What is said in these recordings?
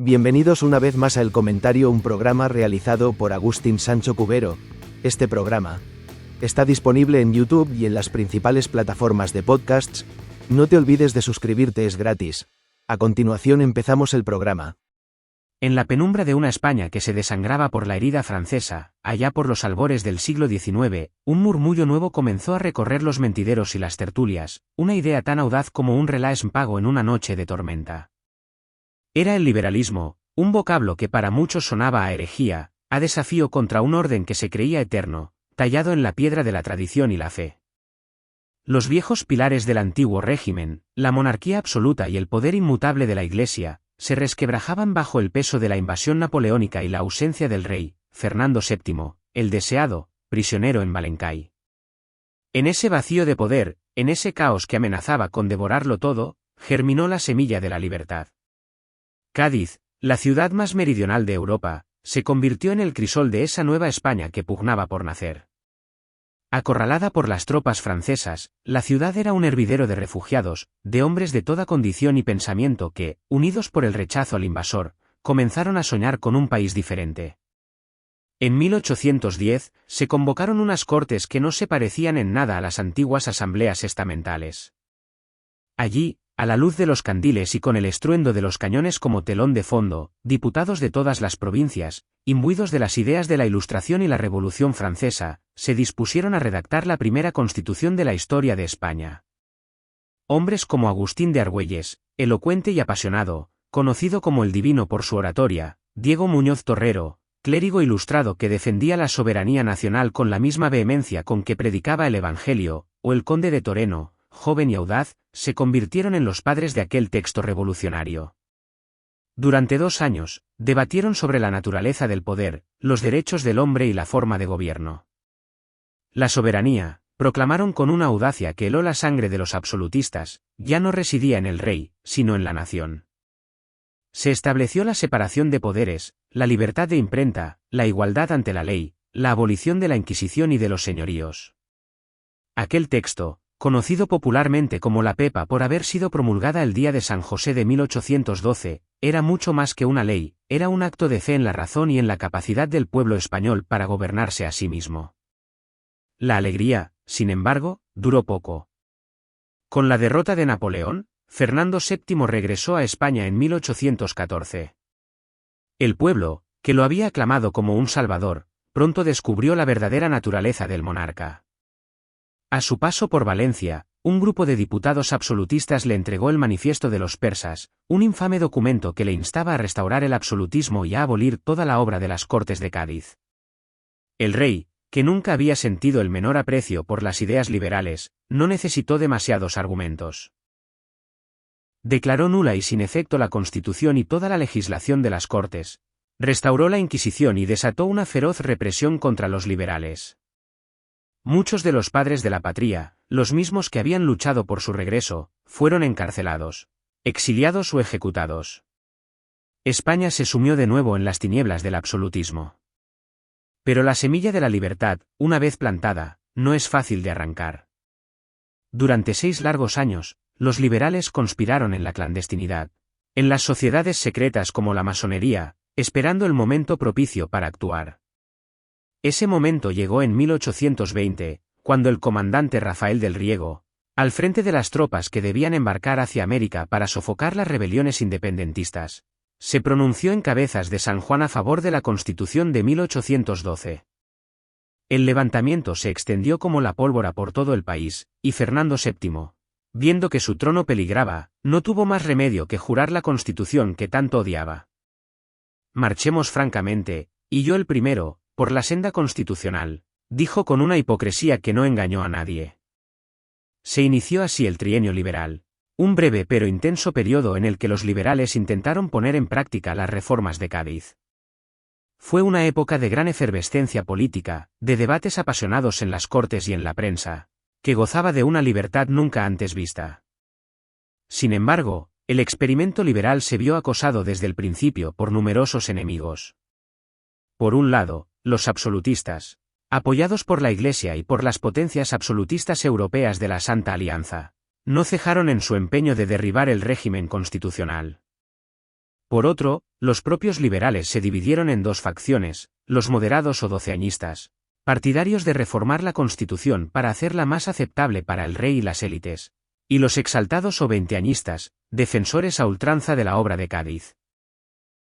Bienvenidos una vez más a El Comentario, un programa realizado por Agustín Sancho Cubero. Este programa está disponible en YouTube y en las principales plataformas de podcasts. No te olvides de suscribirte, es gratis. A continuación empezamos el programa. En la penumbra de una España que se desangraba por la herida francesa, allá por los albores del siglo XIX, un murmullo nuevo comenzó a recorrer los mentideros y las tertulias, una idea tan audaz como un relámpago en una noche de tormenta. Era el liberalismo, un vocablo que para muchos sonaba a herejía, a desafío contra un orden que se creía eterno, tallado en la piedra de la tradición y la fe. Los viejos pilares del antiguo régimen, la monarquía absoluta y el poder inmutable de la Iglesia, se resquebrajaban bajo el peso de la invasión napoleónica y la ausencia del rey, Fernando VII, el deseado, prisionero en Valencay. En ese vacío de poder, en ese caos que amenazaba con devorarlo todo, germinó la semilla de la libertad. Cádiz, la ciudad más meridional de Europa, se convirtió en el crisol de esa nueva España que pugnaba por nacer. Acorralada por las tropas francesas, la ciudad era un hervidero de refugiados, de hombres de toda condición y pensamiento que, unidos por el rechazo al invasor, comenzaron a soñar con un país diferente. En 1810, se convocaron unas cortes que no se parecían en nada a las antiguas asambleas estamentales. Allí, a la luz de los candiles y con el estruendo de los cañones como telón de fondo, diputados de todas las provincias, imbuidos de las ideas de la Ilustración y la Revolución Francesa, se dispusieron a redactar la primera Constitución de la historia de España. Hombres como Agustín de Argüelles, elocuente y apasionado, conocido como el Divino por su oratoria, Diego Muñoz Torrero, clérigo ilustrado que defendía la soberanía nacional con la misma vehemencia con que predicaba el Evangelio, o el conde de Toreno, joven y audaz, se convirtieron en los padres de aquel texto revolucionario. Durante 2 años, debatieron sobre la naturaleza del poder, los derechos del hombre y la forma de gobierno. La soberanía, proclamaron con una audacia que heló la sangre de los absolutistas, ya no residía en el rey, sino en la nación. Se estableció la separación de poderes, la libertad de imprenta, la igualdad ante la ley, la abolición de la Inquisición y de los señoríos. Aquel texto, conocido popularmente como la Pepa por haber sido promulgada el día de San José de 1812, era mucho más que una ley, era un acto de fe en la razón y en la capacidad del pueblo español para gobernarse a sí mismo. La alegría, sin embargo, duró poco. Con la derrota de Napoleón, Fernando VII regresó a España en 1814. El pueblo, que lo había aclamado como un salvador, pronto descubrió la verdadera naturaleza del monarca. A su paso por Valencia, un grupo de diputados absolutistas le entregó el Manifiesto de los Persas, un infame documento que le instaba a restaurar el absolutismo y a abolir toda la obra de las Cortes de Cádiz. El rey, que nunca había sentido el menor aprecio por las ideas liberales, no necesitó demasiados argumentos. Declaró nula y sin efecto la Constitución y toda la legislación de las Cortes, restauró la Inquisición y desató una feroz represión contra los liberales. Muchos de los padres de la patria, los mismos que habían luchado por su regreso, fueron encarcelados, exiliados o ejecutados. España se sumió de nuevo en las tinieblas del absolutismo. Pero la semilla de la libertad, una vez plantada, no es fácil de arrancar. Durante 6 largos años, los liberales conspiraron en la clandestinidad, en las sociedades secretas como la masonería, esperando el momento propicio para actuar. Ese momento llegó en 1820, cuando el comandante Rafael del Riego, al frente de las tropas que debían embarcar hacia América para sofocar las rebeliones independentistas, se pronunció en Cabezas de San Juan a favor de la Constitución de 1812. El levantamiento se extendió como la pólvora por todo el país, y Fernando VII, viendo que su trono peligraba, no tuvo más remedio que jurar la Constitución que tanto odiaba. Marchemos francamente, y yo el primero, por la senda constitucional, dijo con una hipocresía que no engañó a nadie. Se inició así el trienio liberal, un breve pero intenso periodo en el que los liberales intentaron poner en práctica las reformas de Cádiz. Fue una época de gran efervescencia política, de debates apasionados en las cortes y en la prensa, que gozaba de una libertad nunca antes vista. Sin embargo, el experimento liberal se vio acosado desde el principio por numerosos enemigos. Por un lado, los absolutistas, apoyados por la Iglesia y por las potencias absolutistas europeas de la Santa Alianza, no cejaron en su empeño de derribar el régimen constitucional. Por otro, los propios liberales se dividieron en dos facciones, los moderados o doceañistas, partidarios de reformar la Constitución para hacerla más aceptable para el rey y las élites, y los exaltados o veinteañistas, defensores a ultranza de la obra de Cádiz.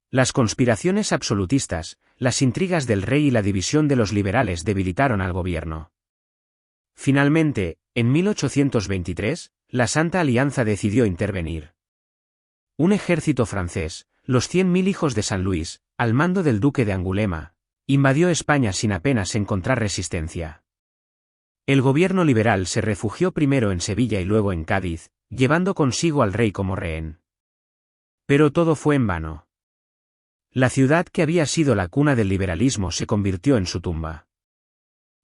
Las conspiraciones absolutistas, las intrigas del rey y la división de los liberales debilitaron al gobierno. Finalmente, en 1823, la Santa Alianza decidió intervenir. Un ejército francés, los 100.000 hijos de San Luis, al mando del duque de Angulema, invadió España sin apenas encontrar resistencia. El gobierno liberal se refugió primero en Sevilla y luego en Cádiz, llevando consigo al rey como rehén. Pero todo fue en vano. La ciudad que había sido la cuna del liberalismo se convirtió en su tumba.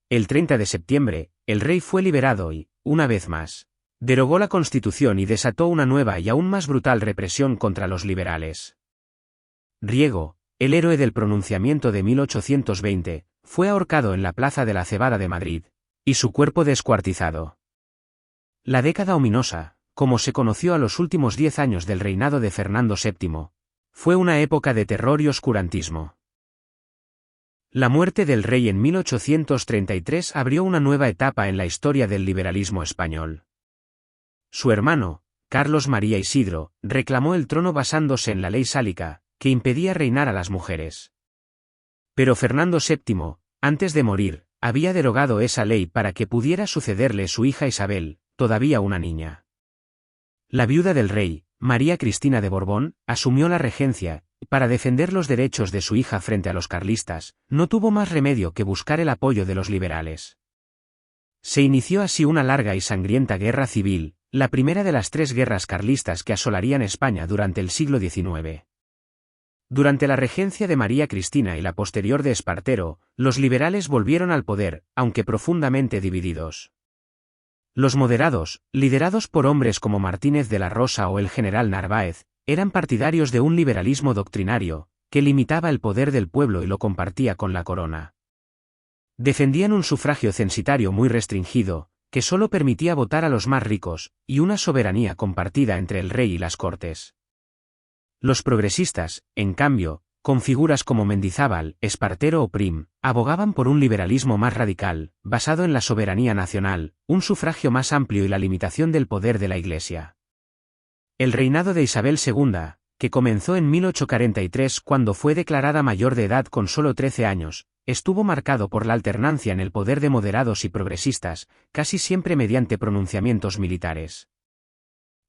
El 30 de septiembre, el rey fue liberado y, una vez más, derogó la Constitución y desató una nueva y aún más brutal represión contra los liberales. Riego, el héroe del pronunciamiento de 1820, fue ahorcado en la Plaza de la Cebada de Madrid, y su cuerpo descuartizado. La década ominosa, como se conoció a los últimos 10 años del reinado de Fernando VII, fue una época de terror y oscurantismo. La muerte del rey en 1833 abrió una nueva etapa en la historia del liberalismo español. Su hermano, Carlos María Isidro, reclamó el trono basándose en la ley sálica, que impedía reinar a las mujeres. Pero Fernando VII, antes de morir, había derogado esa ley para que pudiera sucederle su hija Isabel, todavía una niña. La viuda del rey, María Cristina de Borbón, asumió la regencia, y para defender los derechos de su hija frente a los carlistas, no tuvo más remedio que buscar el apoyo de los liberales. Se inició así una larga y sangrienta guerra civil, la primera de las 3 guerras carlistas que asolarían España durante el siglo XIX. Durante la regencia de María Cristina y la posterior de Espartero, los liberales volvieron al poder, aunque profundamente divididos. Los moderados, liderados por hombres como Martínez de la Rosa o el general Narváez, eran partidarios de un liberalismo doctrinario, que limitaba el poder del pueblo y lo compartía con la corona. Defendían un sufragio censitario muy restringido, que solo permitía votar a los más ricos, y una soberanía compartida entre el rey y las cortes. Los progresistas, en cambio, con figuras como Mendizábal, Espartero o Prim, abogaban por un liberalismo más radical, basado en la soberanía nacional, un sufragio más amplio y la limitación del poder de la Iglesia. El reinado de Isabel II, que comenzó en 1843 cuando fue declarada mayor de edad con solo 13 años, estuvo marcado por la alternancia en el poder de moderados y progresistas, casi siempre mediante pronunciamientos militares.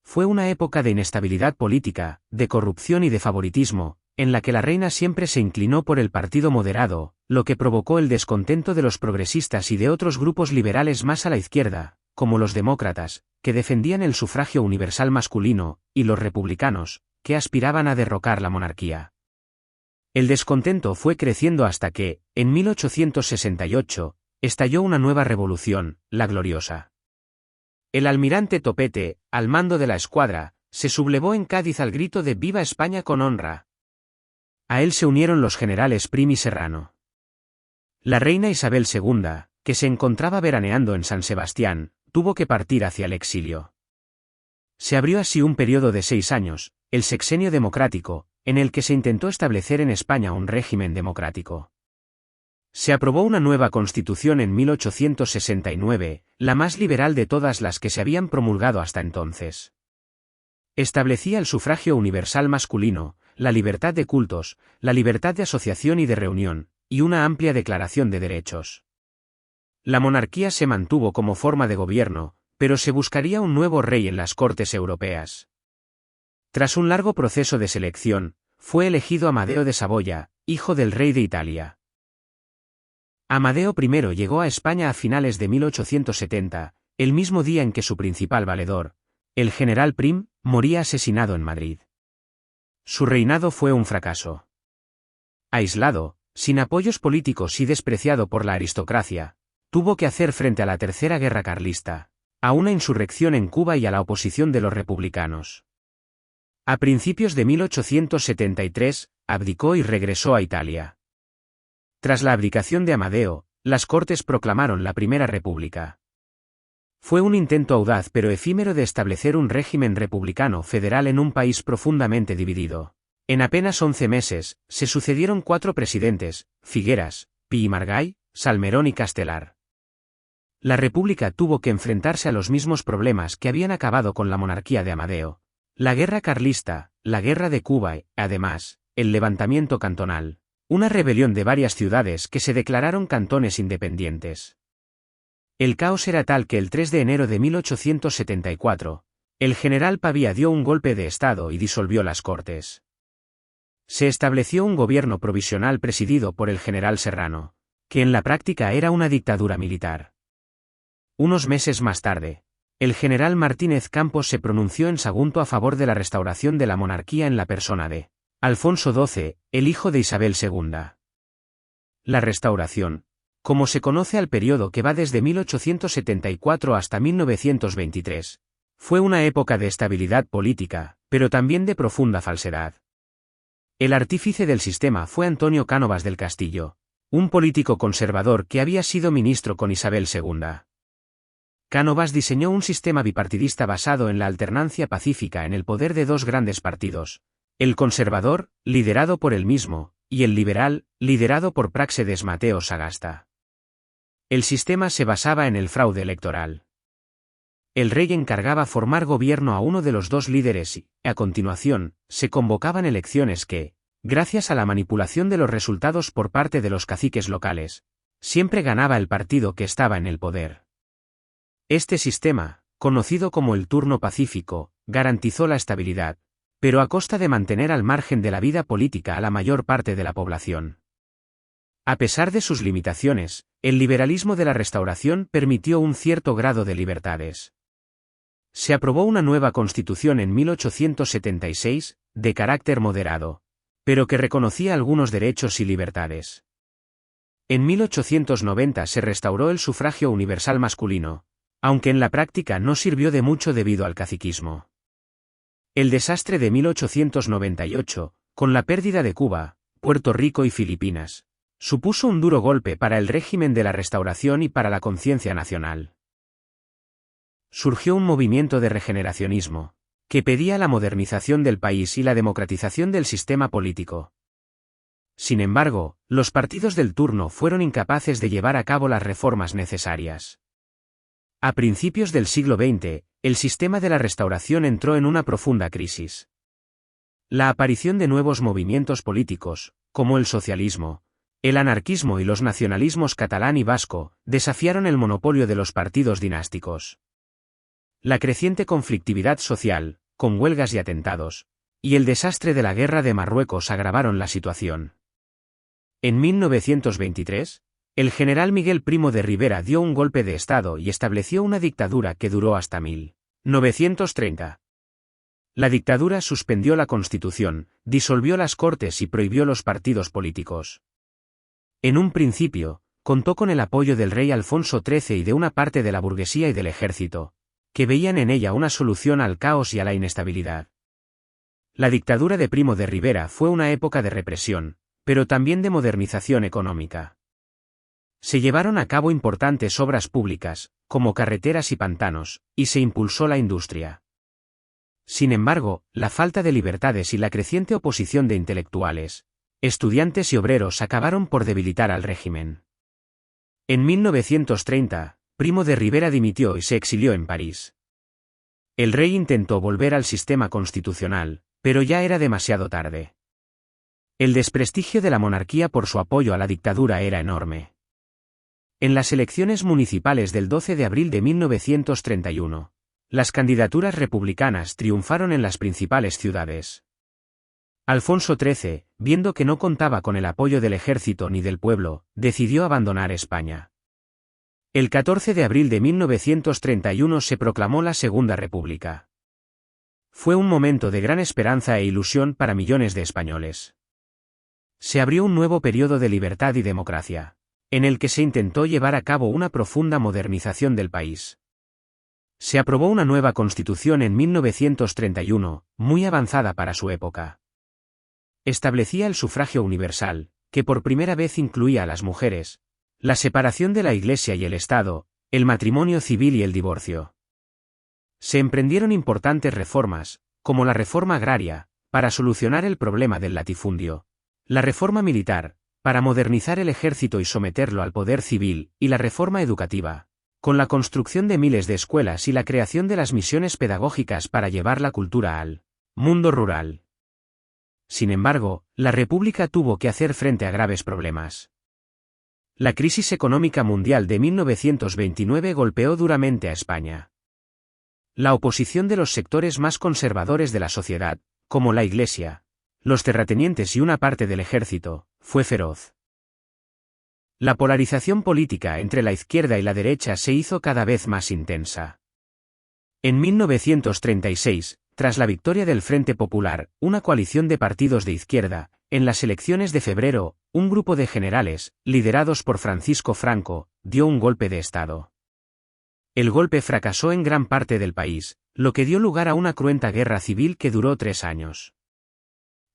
Fue una época de inestabilidad política, de corrupción y de favoritismo, en la que la reina siempre se inclinó por el partido moderado, lo que provocó el descontento de los progresistas y de otros grupos liberales más a la izquierda, como los demócratas, que defendían el sufragio universal masculino, y los republicanos, que aspiraban a derrocar la monarquía. El descontento fue creciendo hasta que, en 1868, estalló una nueva revolución, la Gloriosa. El almirante Topete, al mando de la escuadra, se sublevó en Cádiz al grito de «¡Viva España con honra!». A él se unieron los generales Prim y Serrano. La reina Isabel II, que se encontraba veraneando en San Sebastián, tuvo que partir hacia el exilio. Se abrió así un periodo de 6 años, el Sexenio Democrático, en el que se intentó establecer en España un régimen democrático. Se aprobó una nueva constitución en 1869, la más liberal de todas las que se habían promulgado hasta entonces. Establecía el sufragio universal masculino, la libertad de cultos, la libertad de asociación y de reunión, y una amplia declaración de derechos. La monarquía se mantuvo como forma de gobierno, pero se buscaría un nuevo rey en las cortes europeas. Tras un largo proceso de selección, fue elegido Amadeo de Saboya, hijo del rey de Italia. Amadeo I llegó a España a finales de 1870, el mismo día en que su principal valedor, el general Prim, moría asesinado en Madrid. Su reinado fue un fracaso. Aislado, sin apoyos políticos y despreciado por la aristocracia, tuvo que hacer frente a la Tercera Guerra Carlista, a una insurrección en Cuba y a la oposición de los republicanos. A principios de 1873, abdicó y regresó a Italia. Tras la abdicación de Amadeo, las Cortes proclamaron la Primera República. Fue un intento audaz pero efímero de establecer un régimen republicano federal en un país profundamente dividido. En apenas 11 meses, se sucedieron 4 presidentes: Figueras, Pi y Margall, Salmerón y Castelar. La República tuvo que enfrentarse a los mismos problemas que habían acabado con la monarquía de Amadeo: la guerra carlista, la guerra de Cuba y, además, el levantamiento cantonal, una rebelión de varias ciudades que se declararon cantones independientes. El caos era tal que el 3 de enero de 1874, el general Pavía dio un golpe de Estado y disolvió las Cortes. Se estableció un gobierno provisional presidido por el general Serrano, que en la práctica era una dictadura militar. Unos meses más tarde, el general Martínez Campos se pronunció en Sagunto a favor de la restauración de la monarquía en la persona de Alfonso XII, el hijo de Isabel II. La restauración, como se conoce al periodo que va desde 1874 hasta 1923, fue una época de estabilidad política, pero también de profunda falsedad. El artífice del sistema fue Antonio Cánovas del Castillo, un político conservador que había sido ministro con Isabel II. Cánovas diseñó un sistema bipartidista basado en la alternancia pacífica en el poder de 2 grandes partidos: el conservador, liderado por él mismo, y el liberal, liderado por Práxedes Mateo Sagasta. El sistema se basaba en el fraude electoral. El rey encargaba formar gobierno a uno de los 2 líderes y, a continuación, se convocaban elecciones que, gracias a la manipulación de los resultados por parte de los caciques locales, siempre ganaba el partido que estaba en el poder. Este sistema, conocido como el turno pacífico, garantizó la estabilidad, pero a costa de mantener al margen de la vida política a la mayor parte de la población. A pesar de sus limitaciones, el liberalismo de la Restauración permitió un cierto grado de libertades. Se aprobó una nueva constitución en 1876, de carácter moderado, pero que reconocía algunos derechos y libertades. En 1890 se restauró el sufragio universal masculino, aunque en la práctica no sirvió de mucho debido al caciquismo. El desastre de 1898, con la pérdida de Cuba, Puerto Rico y Filipinas, supuso un duro golpe para el régimen de la Restauración y para la conciencia nacional. Surgió un movimiento de regeneracionismo, que pedía la modernización del país y la democratización del sistema político. Sin embargo, los partidos del turno fueron incapaces de llevar a cabo las reformas necesarias. A principios del siglo XX, el sistema de la Restauración entró en una profunda crisis. La aparición de nuevos movimientos políticos, como el socialismo, el anarquismo y los nacionalismos catalán y vasco, desafiaron el monopolio de los partidos dinásticos. La creciente conflictividad social, con huelgas y atentados, y el desastre de la guerra de Marruecos agravaron la situación. En 1923, el general Miguel Primo de Rivera dio un golpe de Estado y estableció una dictadura que duró hasta 1930. La dictadura suspendió la Constitución, disolvió las Cortes y prohibió los partidos políticos. En un principio, contó con el apoyo del rey Alfonso XIII y de una parte de la burguesía y del ejército, que veían en ella una solución al caos y a la inestabilidad. La dictadura de Primo de Rivera fue una época de represión, pero también de modernización económica. Se llevaron a cabo importantes obras públicas, como carreteras y pantanos, y se impulsó la industria. Sin embargo, la falta de libertades y la creciente oposición de intelectuales, estudiantes y obreros acabaron por debilitar al régimen. En 1930, Primo de Rivera dimitió y se exilió en París. El rey intentó volver al sistema constitucional, pero ya era demasiado tarde. El desprestigio de la monarquía por su apoyo a la dictadura era enorme. En las elecciones municipales del 12 de abril de 1931, las candidaturas republicanas triunfaron en las principales ciudades. Alfonso XIII, viendo que no contaba con el apoyo del ejército ni del pueblo, decidió abandonar España. El 14 de abril de 1931 se proclamó la Segunda República. Fue un momento de gran esperanza e ilusión para millones de españoles. Se abrió un nuevo periodo de libertad y democracia, en el que se intentó llevar a cabo una profunda modernización del país. Se aprobó una nueva Constitución en 1931, muy avanzada para su época. Establecía el sufragio universal, que por primera vez incluía a las mujeres, la separación de la Iglesia y el Estado, el matrimonio civil y el divorcio. Se emprendieron importantes reformas, como la reforma agraria, para solucionar el problema del latifundio. La reforma militar, para modernizar el ejército y someterlo al poder civil, y la reforma educativa, con la construcción de miles de escuelas y la creación de las misiones pedagógicas para llevar la cultura al mundo rural. Sin embargo, la República tuvo que hacer frente a graves problemas. La crisis económica mundial de 1929 golpeó duramente a España. La oposición de los sectores más conservadores de la sociedad, como la Iglesia, los terratenientes y una parte del ejército, fue feroz. La polarización política entre la izquierda y la derecha se hizo cada vez más intensa. En 1936, tras la victoria del Frente Popular, una coalición de partidos de izquierda, en las elecciones de febrero, un grupo de generales, liderados por Francisco Franco, dio un golpe de Estado. El golpe fracasó en gran parte del país, lo que dio lugar a una cruenta guerra civil que duró 3 años.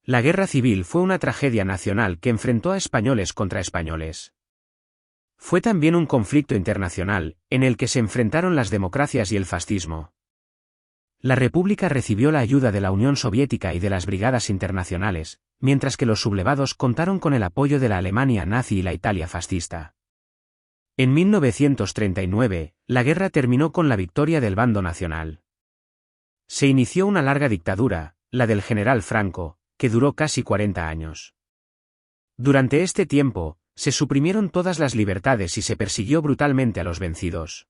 La guerra civil fue una tragedia nacional que enfrentó a españoles contra españoles. Fue también un conflicto internacional, en el que se enfrentaron las democracias y el fascismo. La República recibió la ayuda de la Unión Soviética y de las brigadas internacionales, mientras que los sublevados contaron con el apoyo de la Alemania nazi y la Italia fascista. En 1939, la guerra terminó con la victoria del bando nacional. Se inició una larga dictadura, la del general Franco, que duró casi 40 años. Durante este tiempo, se suprimieron todas las libertades y se persiguió brutalmente a los vencidos.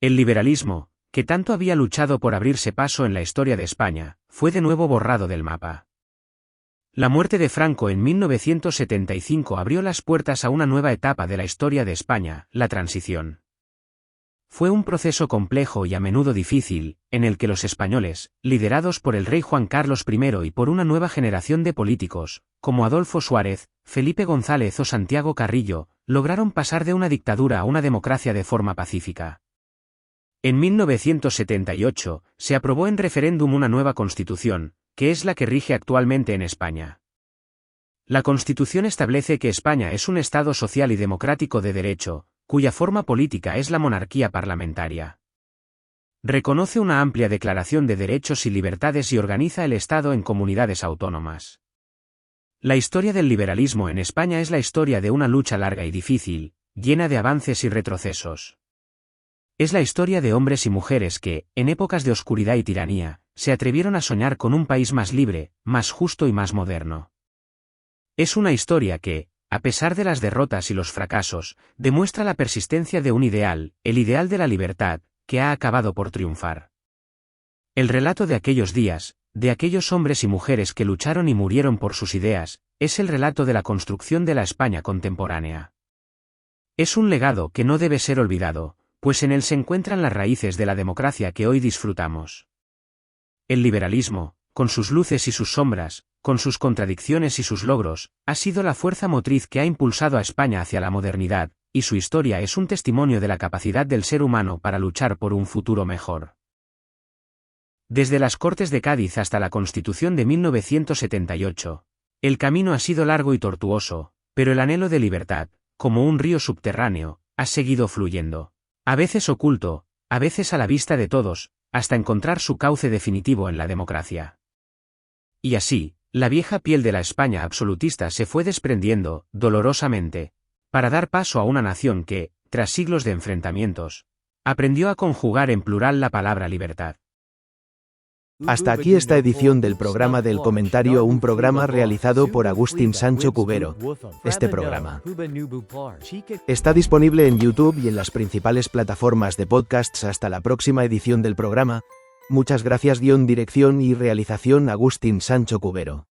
El liberalismo, que tanto había luchado por abrirse paso en la historia de España, fue de nuevo borrado del mapa. La muerte de Franco en 1975 abrió las puertas a una nueva etapa de la historia de España, la transición. Fue un proceso complejo y a menudo difícil, en el que los españoles, liderados por el rey Juan Carlos I y por una nueva generación de políticos, como Adolfo Suárez, Felipe González o Santiago Carrillo, lograron pasar de una dictadura a una democracia de forma pacífica. En 1978, se aprobó en referéndum una nueva constitución, que es la que rige actualmente en España. La Constitución establece que España es un Estado social y democrático de derecho, cuya forma política es la monarquía parlamentaria. Reconoce una amplia declaración de derechos y libertades y organiza el Estado en comunidades autónomas. La historia del liberalismo en España es la historia de una lucha larga y difícil, llena de avances y retrocesos. Es la historia de hombres y mujeres que, en épocas de oscuridad y tiranía, se atrevieron a soñar con un país más libre, más justo y más moderno. Es una historia que, a pesar de las derrotas y los fracasos, demuestra la persistencia de un ideal, el ideal de la libertad, que ha acabado por triunfar. El relato de aquellos días, de aquellos hombres y mujeres que lucharon y murieron por sus ideas, es el relato de la construcción de la España contemporánea. Es un legado que no debe ser olvidado, pues en él se encuentran las raíces de la democracia que hoy disfrutamos. El liberalismo, con sus luces y sus sombras, con sus contradicciones y sus logros, ha sido la fuerza motriz que ha impulsado a España hacia la modernidad, y su historia es un testimonio de la capacidad del ser humano para luchar por un futuro mejor. Desde las Cortes de Cádiz hasta la Constitución de 1978, el camino ha sido largo y tortuoso, pero el anhelo de libertad, como un río subterráneo, ha seguido fluyendo. A veces oculto, a veces a la vista de todos, hasta encontrar su cauce definitivo en la democracia. Y así, la vieja piel de la España absolutista se fue desprendiendo, dolorosamente, para dar paso a una nación que, tras siglos de enfrentamientos, aprendió a conjugar en plural la palabra libertad. Hasta aquí esta edición del programa del comentario, un programa realizado por Agustín Sancho Cubero. Este programa está disponible en YouTube y en las principales plataformas de podcasts. Hasta la próxima edición del programa. Muchas gracias. Dirección y realización Agustín Sancho Cubero.